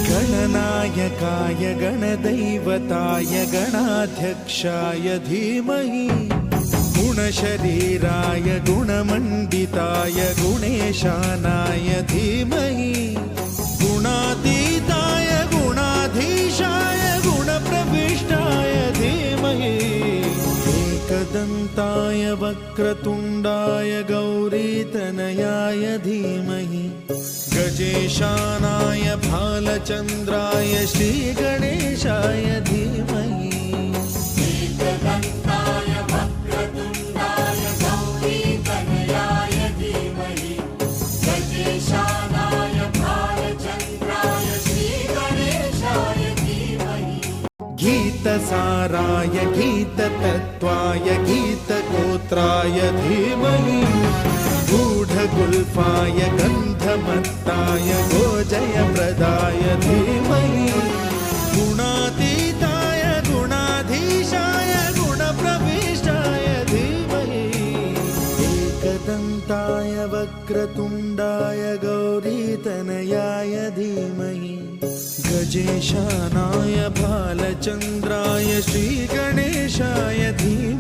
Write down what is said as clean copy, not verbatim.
गणनायकाय गणदैवताय गणाध्यक्षाय धीमहि गुणशरीराय गुणमण्डिताय गुणेशानाय धीमहि गुणातीताय गुणाधीशाय गुणप्रविष्टाय धीमहि एकदन्ताय वक्रतुण्डाय गौरीतनयाय धीमहि गजेशानाय भालचन्द्राय श्रीगणेशाय धीमहि एकदन्ताय वक्रतुण्डाय गौरीतनयाय धीमहि गजेशानाय भालचन्द्राय श्रीगणेशाय धीमहि गीतसाराय गीततत्त्वाय गीतगोत्राय धीमहि गूढगुल्फाय गन्धमत्ताय गोजयप्रदाय धीमहि गुणातीताय गुणाधीशाय गुणप्रविष्टाय धीमहि एकदन्ताय वक्रतुण्डाय गौरीतनयाय धीमहि गजेशानाय भालचन्द्राय श्रीगणेशाय धीमहि